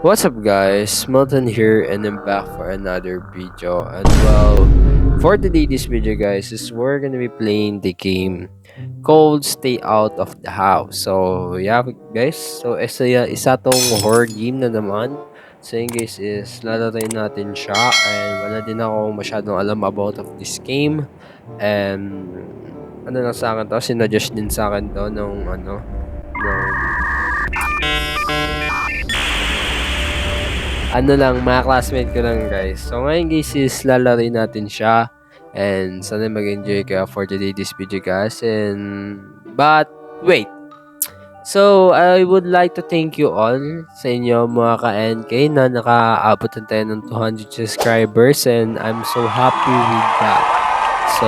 What's up guys, Milton here and I'm back for another video. And well, for today this video guys is we're gonna be playing the game called Stay Out of the House. So yeah guys, so isa tong horror game na naman. So yun guys is lalaroin natin siya and wala din ako masyadong alam about of this game. And ano lang sa akin to, sinadjust din sa akin to nung ano lang, mga classmate ko lang guys. So ngayon guys is lalaroin natin siya. And sana mag-enjoy ka for today this video guys. But wait. So I would like to thank you all sa inyo mga ka-NK na nakaabot na tayo ng 200 subscribers. And I'm so happy with that. So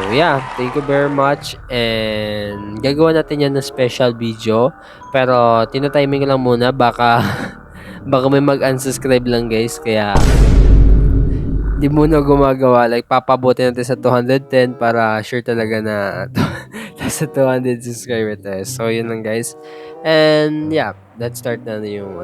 yeah, thank you very much. And gagawa natin yan ng special video. Pero tinatiming lang muna baka baka may mag-unsubscribe lang guys, kaya di muna gumagawa, like papabuti natin sa 210 para sure talaga na sa 200 subscriber tayo. So yun lang guys, and yeah, let's start na yung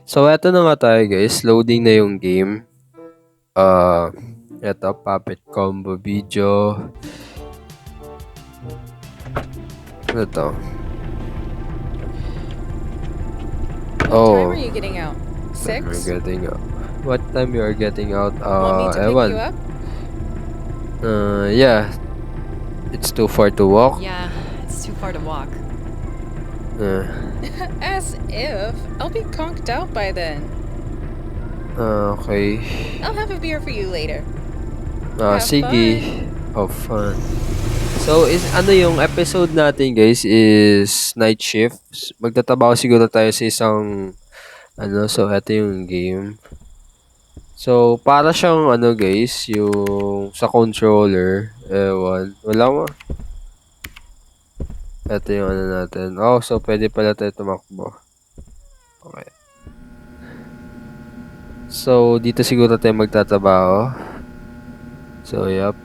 so eto na nga tayo guys, loading na yung game. Eto, puppet combo video. Ano to? What time are you getting out? We're 6? getting out. What time you are getting out? Want me to pick Ewan. you up? Yeah. It's too far to walk. Yeah, it's too far to walk. As if. I'll be conked out by then. Okay. I'll have a beer for you later. Have Sige. Oh, fun. So, ano yung episode natin, guys, is night shift. Magtatabaho siguro tayo sa isang, so, ito yung game. So, para siyang, guys, yung sa controller. Ewan. Wala mo. Ito yung natin. Oh, so, pwede pala tayo tumakbo. Okay. So, dito siguro tayo magtatabaho. So, yup.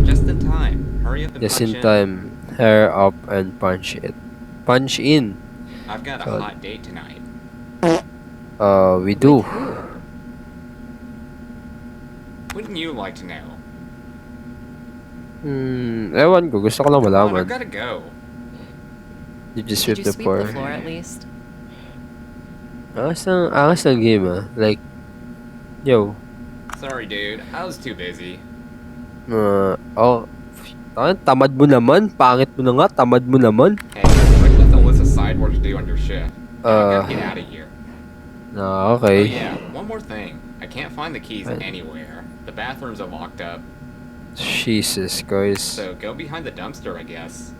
Just in time. Hurry up and Just punch in time. Hair up and punch it. Punch in. I've got a hot date tonight. We do. Wouldn't you like to know? Ewan ko. Gusto ko lang Come on, I've malaman. gotta go. You just Did sweep you the sweep floor. the floor at least? Angas ng game Like, yo. Sorry, dude. I was too busy. Tamad mo naman. Pangit mo na nga. Tamad mo naman. Hey, quick list a list of side work to do on your shift. I gotta get out of here. Oh Okay. yeah, one more thing. I can't find the keys anywhere. The bathrooms are locked up. Jesus Christ. So go behind the dumpster, I guess.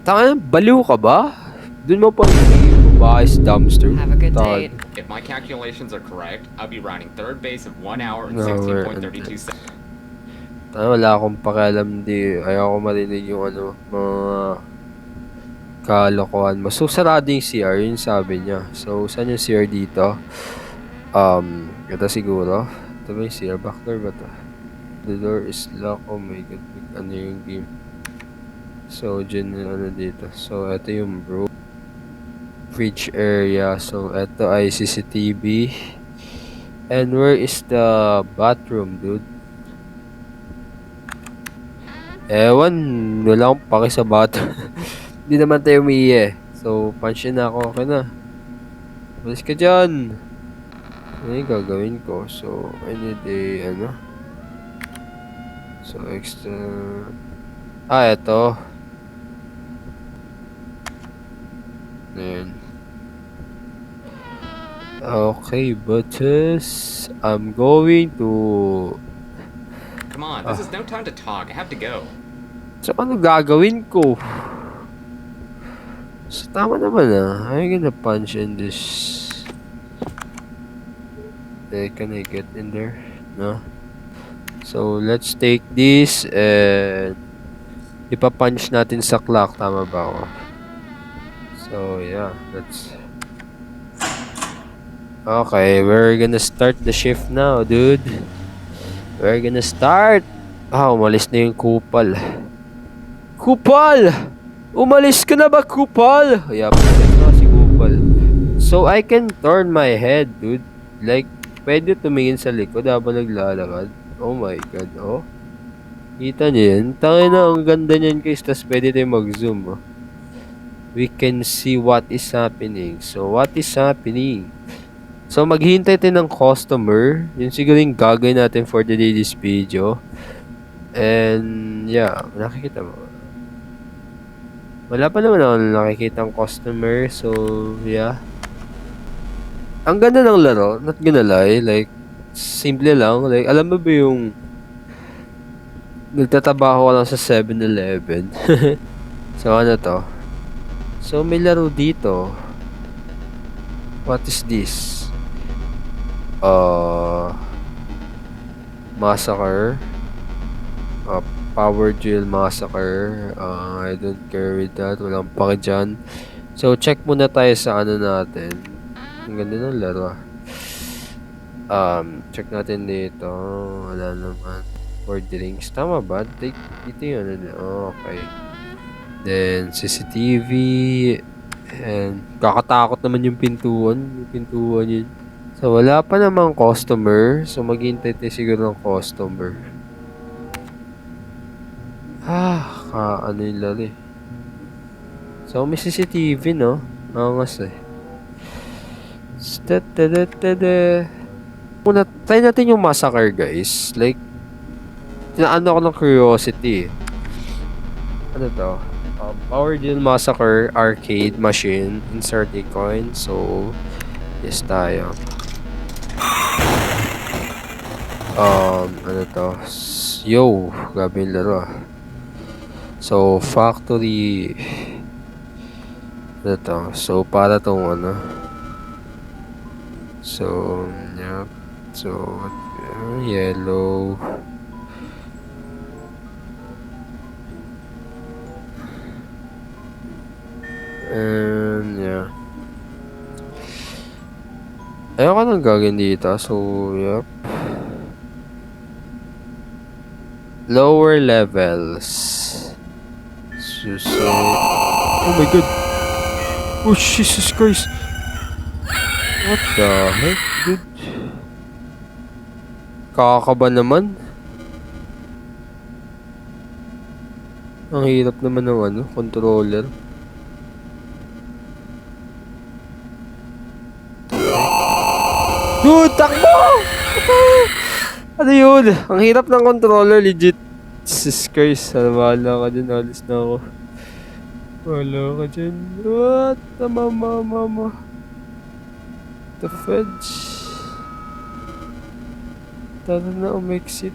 Baliw ka ba? Dun mo pa yung bahay sa dumpster. Have a good Tangin. date. If my calculations are correct, I'll be riding third base of 1 hour and No, 16.32 seconds. Wala akong pakialam ayaw ko marinig yung mga kalokohan mo. So, sarado yung CR, yun sabi niya. So, saan yung CR dito? Ito siguro. Ito ba yung CR? Backdoor ba ito? The door is locked. Oh my god. Ano yung game? So, dyan dito. So, ito yung fridge area. So, ito ay CCTV. And where is the bathroom, dude? Ewan, wala akong pake sa bathroom. Hindi naman tayo umiiye. So, punch in na ako. Okay na. Malis ka dyan. Ano yung gagawin ko? So, I need a, So, extra... Eto. Ayan. Okay, butters. I'm going to... Come on, this is no time to talk. I have to go. So, ano gagawin ko? So, tama naman I'm gonna punch in this. Can I get in there? No? So, let's take this and ipapunch natin sa clock. Tama ba ako? So, yeah. Let's... Okay, we're gonna start the shift now, dude. We're gonna start. Umalis na yung kupal. Kupal! Umalis ka na ba, kupal? Yup, umalis na si kupal. So, I can turn my head, dude. Like, pwede tumingin sa likod habang naglalakad. Oh my god, oh. Kita niyo yun? Tangin na, ang ganda niyan guys. Tas pwede tayo mag-zoom, oh. We can see what is happening. So, what is happening? So, maghihintay tayo ng customer. Yun siguro yung gagawin natin for the day this video. And, yeah. Nakikita mo. Wala pa naman ako nakikita ng customer. So, yeah. Ang ganda ng laro. Not gonna lie. Like, simple lang. Like, alam mo ba yung nagtatabaho ka lang sa 7-Eleven? So, ano to? So, may laro dito. What is this? Massacre. Power Drill Massacre. I don't care with that. Walang pake dyan. So, check muna tayo sa ano natin. Ang ganda ng laro. Check natin dito. Wala naman. For drinks. Tama ba? Dito yun. Okay. Then, CCTV. And, kakatakot naman yung pintuan. Yung pintuan yun. So, wala pa namang customer. So, maghintay tayo siguro ng customer. Ano yung lali. So, may CCTV, no? Angas eh. Muna, try natin yung massacre, guys. Like, tinaano ko ng curiosity. Ano to? Power Drill Massacre Arcade Machine. Insert a coin. So, yes tayo. Ano to? Yo, grabe yung laro ah. So, factory. Ano to? So, para tong ano. So, yep. So, yellow. And, yeah. Ayoko nang gagawin dito. So, yep. Lower levels. So, oh my god. Oh, Jesus Christ. What the heck, dude? Kakaba naman. Ang hirap naman ng ano, controller. Dude, takbo! Ano yun? Ang hirap ng controller, legit. Jesus Christ, wala ka dyan, alis na ako. Wala ka dyan. What the mama? The fudge. Tara na, umexit.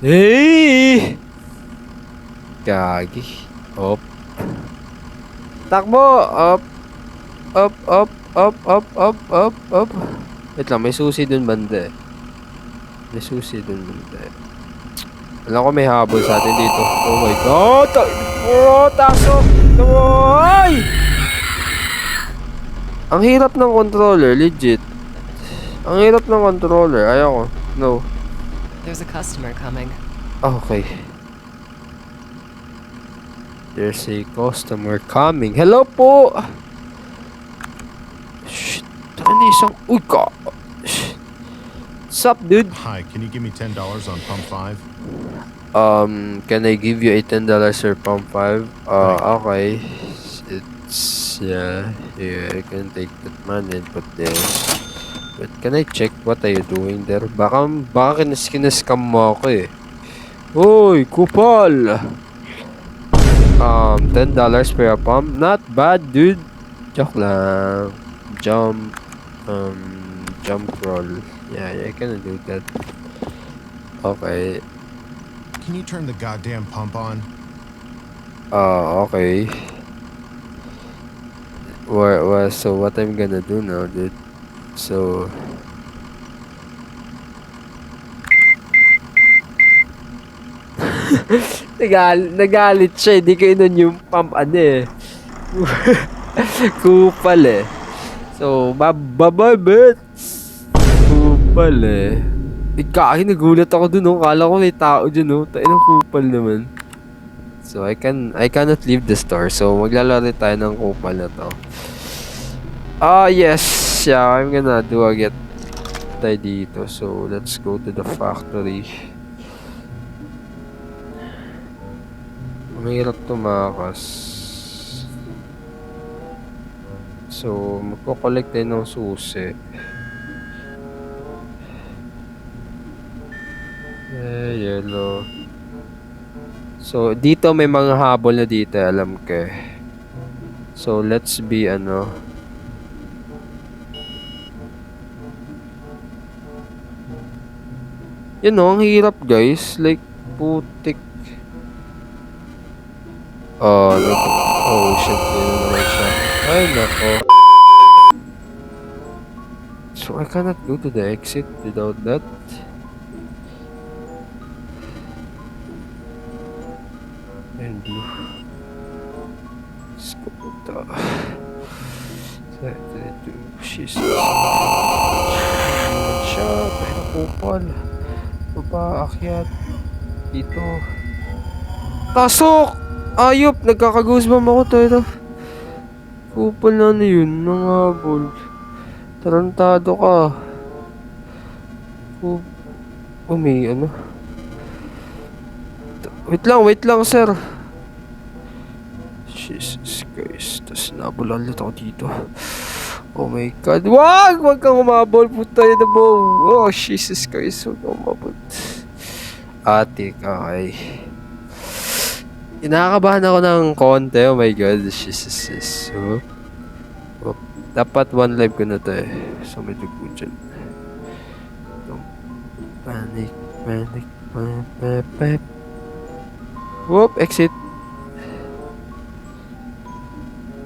Hey! Gagi. Up. Takbo! Up. Up. Wait lang, may susi dun banda eh. May susi dun banda eh. Alam ko may habol sa atin dito. Oh my god! Tasok! Ay! Ang hirap ng controller, legit. Ang hirap ng controller. Ayoko. No. There's a customer coming. Okay. There's a customer coming. Hello po! Shit. Ano isang... Uy ka! What's up, dude? Hi, can you give me $10 on pump 5? Can I give you a $10 or pump 5? Okay. It's... Yeah, I can take that money and put this. But can I check what are you doing there? Baka kinas-scam mo ako eh. Uy, kupal! $10 per pump. Not bad, dude. Joke lang. Jump roll. Yeah, I can do that. Okay. Can you turn the goddamn pump on? Okay. So what I'm gonna do now, dude? So nagalit siya, hindi ko inon yung pump ano eh. Kupal eh. So, babababits. Kupal eh. Nagulat ako dun, oh. Kala ko may tao dyan, oh. Tayo ng kupal naman. So, I cannot leave the store. So, maglalaro tayo ng kupal na to. Yes. Yeah, I'm gonna do a get tayo dito. So, let's go to the factory. Mahirap tumakas. So, magko-collect tayo ng susi. Yellow. So, dito may mga habol na dito, alam ko eh. So, let's be ano. Yun know, ang hirap guys. Like, putik. Oh shit, yun naman siya. Ay, nako. So, I cannot go to the exit without that. And blue. Let's go to the... She's... Naman siya. Tayo kupal. Baba, akyat. Dito. Pasok! Ayop! Nagkaka-goosebump ako tayo. Kupal na ano yun. Nangabol. Tarantado ka. May ano. Wait lang, sir. Jesus Christ. Tapos nabulan ulit ako dito. Oh my God. Wag kang umabol. Puta yun na mo. Oh, Jesus Christ. Wag kang umabol. Ate ka, ay. Inakabahan ako ng konti. Oh my God. Jesus. Dapat one live ko na to eh. So may dugo dyan. Panic. Whoop, exit.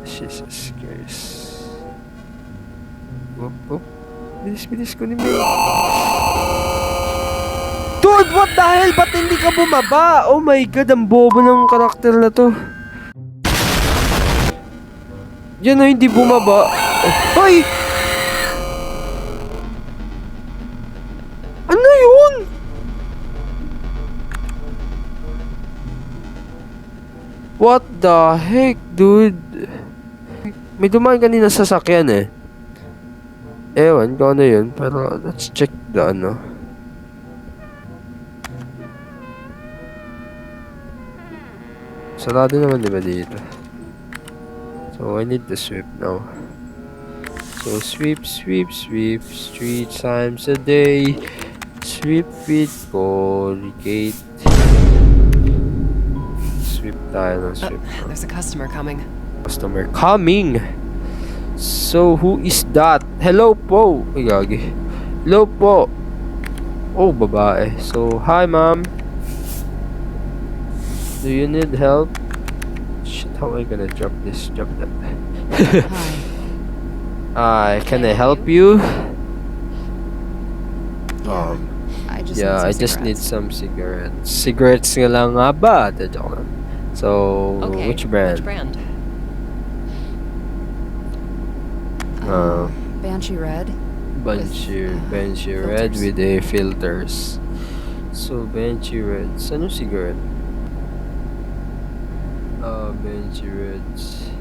Jesus Christ. Whoop. Bilis ko ni Mel. Dude, what the hell? Ba't hindi ka bumaba? Oh my God, ang bobo ng karakter na to. Yan o, hindi bumaba. Ay! Ano yun? What the heck, dude? May dumaan kanina sa sasakyan eh. Ewan kung ano yun. Pero let's check the ano. Sarado naman diba dito? So I need to sweep now. So sweep 3 times a day. Sweep with Colgate. Sweep tayo ng sweep. There's a customer coming. Customer coming! So, who is that? Hello po! Ay, gagi. Hello po! Oh, babae. So, hi ma'am. Do you need help? Shit, how am I gonna drop this? Drop that. Hi. Can I help you? I just need some cigarettes. Cigarettes nga lang nga ba? Joke lang. So, Okay. which brand? Banshee Red. Banshee Red with the filters. So, Banshee Reds. Ano cigarette? Banshee Reds.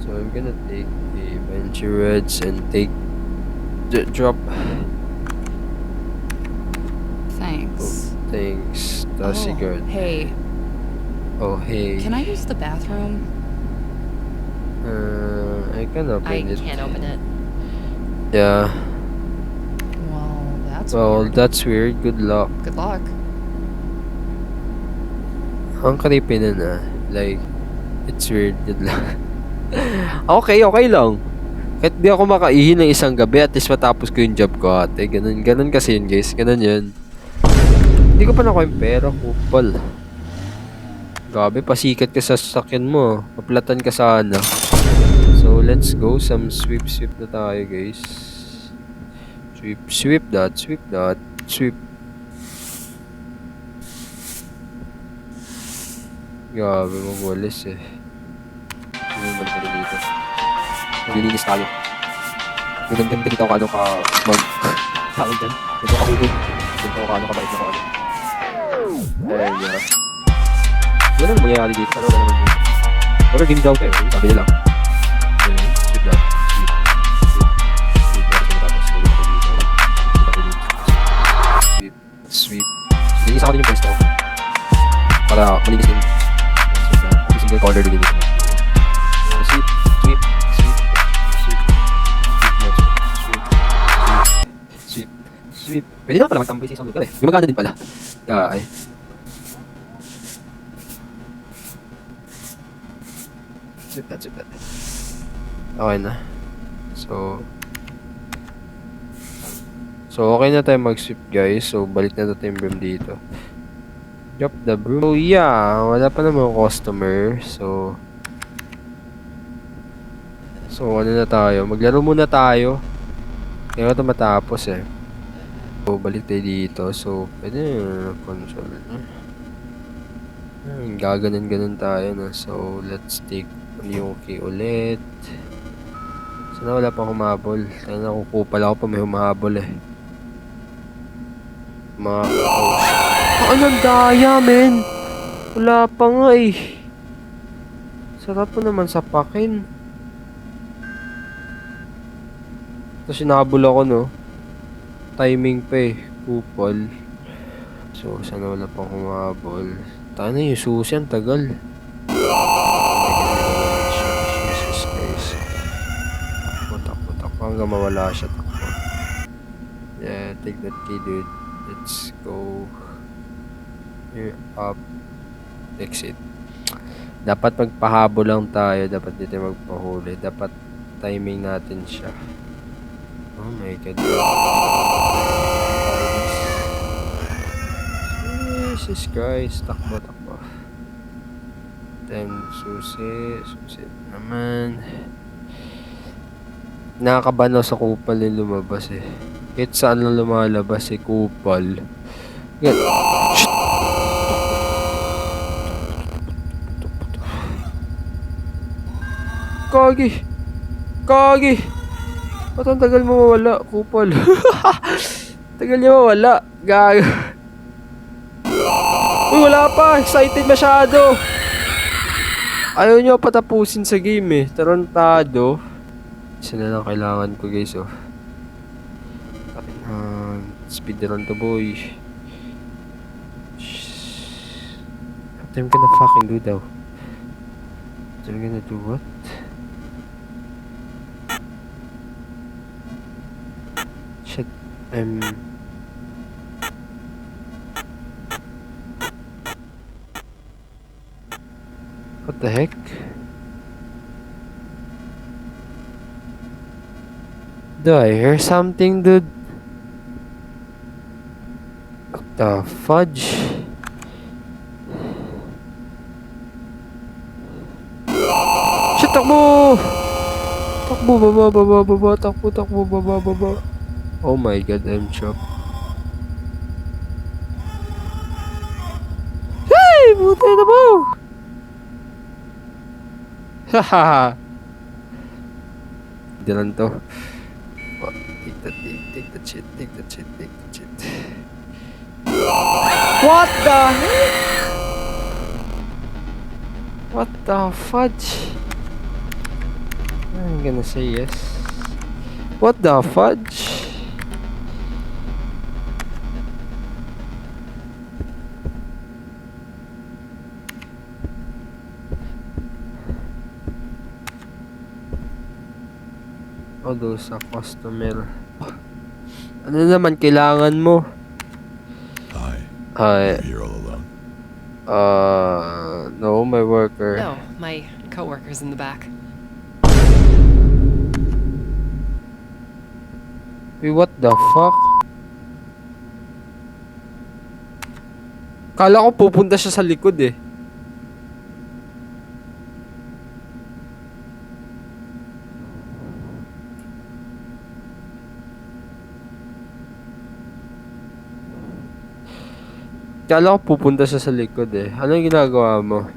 So, I'm gonna take the Banshee Reds and take the drop. Thanks. Thanks. The cigarette. Hey, Oh, hey. can I use the bathroom? I can open I it. can't open it. Yeah. Well, that's weird. That's weird. Good luck. Good luck. Ang creepy na na. Like, it's weird. Good luck. Okay lang. Kahit di ako makaihi ng isang gabi, at least matapos ko yung job ko, ate. Ganun kasi yun, guys. Ganun yun. Hindi ko pa nakuha yung pera, kupal. Grabe, pasikat ka sa sasakyan mo. Paplatan ka sana. So, let's go. Some sweep na tayo, guys. Sweep that. Grabe, magwalis eh. Hindi naman pala dito. Maglilinis tayo. Yung ganda kita ko ano ka mag tawag dyan. Ito ka hugot. Ito ka ano ka bait na ka ano. And wala naman mangyayari dito. Ano wala naman dito. Pero gini daw tayo. Sabi nila. Sweet lang. Sweet. Sweet. Sweet. Sweet. Linis ako din yung pwesto. Para malinis din. Sweet lang. Kasi single color din dito. Sweet. Sweet. Sweet. Sweet. Sweet. Sweet. Sweet. Pwede naman pala magtambay sa isang lugar eh. May maganda din pala. Ay. Sweet that, sweet that. Okay na. So okay na tayo mag-sweep guys. So balik na tayo yung broom dito. Drop the broom. So yeah, wala pa naman customer. So ano na tayo? Maglaro muna tayo. Kaya ito matapos eh. So balik tayo dito. So pwede na console. Gaganon tayo na. So let's take yung key ulit. Sana wala pang humabol. Sana nakukupal ako pa may humahabol eh. Mga anong daya men. Wala pa nga eh. Sarap po naman sapakin. Ito sinabol ako no. Timing pa eh. Kupal. So sana wala pang humahabol. Tayo na yung susi ang tagal. Jesus Christ. Takbo hanggang mawala siya. Takbo. Yeah, take that key dude. Let's go. Here, up. Exit. Dapat magpahabol lang tayo. Dapat dito magpahuli. Dapat timing natin siya. Oh my god. Jesus Christ. Takbo. Then, susi naman. Nakakabano sa kupal yung lumabas eh. Kahit saan lang lumalabas eh, kupal. Yan. Shit! Kagi! Ba't ang tagal mo mawala, kupal? Tagal niya mawala. Gago. Uy, wala pa. Excited masyado. Ayaw nyo patapusin sa game eh. Tarantado. Isa na lang kailangan ko guys oh. Speedrun to boy. What I'm gonna fucking do though? What I'm gonna do what? Shit. What the heck? Do I hear something, dude? What the fudge? Shit, takbo! Takbo, baba. Takbo, baba. Oh my god, I'm chopped. Hey! Buti na mo! Hahaha! Hindi lang to. Oh, take that shit. What the heck? What the fudge? I'm gonna say yes. What the fudge? Although sa customer. Ano naman kailangan mo? Hi. You're here all alone. No, my worker. No, my coworker's in the back. Wait, what the fuck? Kala ko pupunta siya sa likod eh. Kala ko pupunta siya sa likod eh. Ano yung ginagawa mo?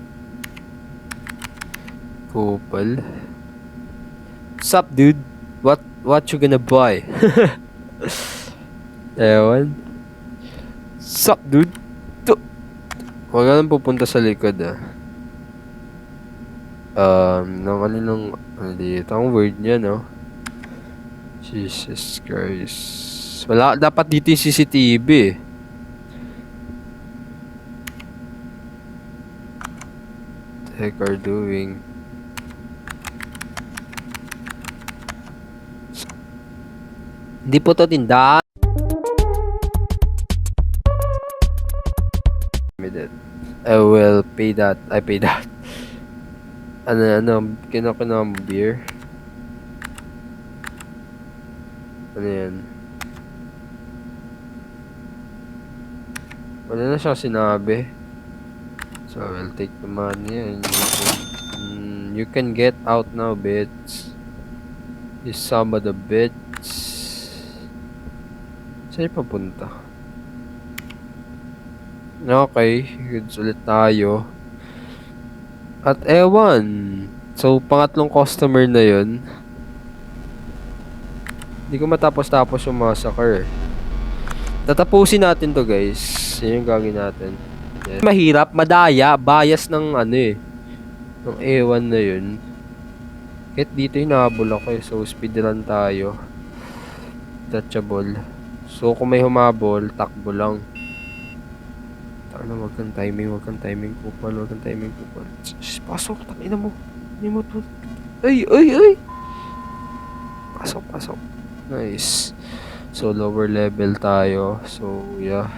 Kupal. Sup, dude? What you gonna buy? Ewan. Sup, dude? Huwag ka nang pupunta sa likod, ah. Ano dito? Ang word niya, no? Jesus Christ. Wala, dapat dito yung CCTV, eh. What the heck are doing? Hindi po to tindahan. I will pay that. I pay that. Ano, kinakina mo beer? Ano yan? Wala na siya sinabi. So, I'll take the money and you can get out now, bitch. You some of the bitch. Saan yung papunta? Okay, goods ulit tayo. At ewan. So, pangatlong customer na yun. Hindi ko matapos-tapos yung massacre. Tatapusin natin to, guys. Yan yung gagawin natin. Yes. Mahirap, madaya, bias ng ano eh. Ng ewan na yun. Kahit dito hinabol ako eh. So, speedrun tayo. Touchable. So, kung may humabol, takbo lang. Ano, wag kang timing, kupal. Shh, pasok, tangina mo. Hindi mo to. Ay! Pasok. Nice. So, lower level tayo. So, yeah.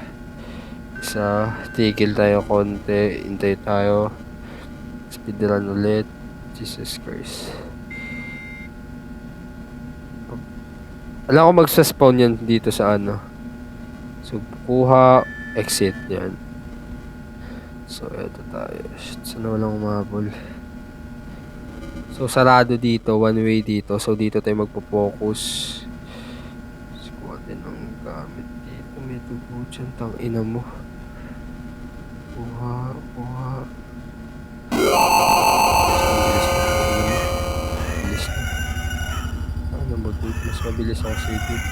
Tigil tayo konti. Hintay tayo. Speedrun ulit. Jesus Christ. Alam ko magsaspawn yan dito sa ano. So, kuha, exit yan. So, eto tayo. Shit, sana walang umabol. So, sarado dito. One way dito. So, dito tayo magpo-focus. Kuha din ang gamit dito. May tubo dyan. Tangina mo. Kuha. Bilis na. Ano mo, dude? Mas mabilis ako sa dude.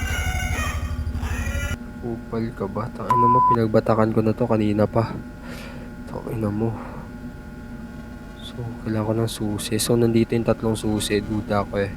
Upal ka ba? Tangina mo, pinagbatakan ko na to kanina pa. Ina mo. So, kailangan ko ng susi. So, nandito yung tatlong susi. Duda ko eh.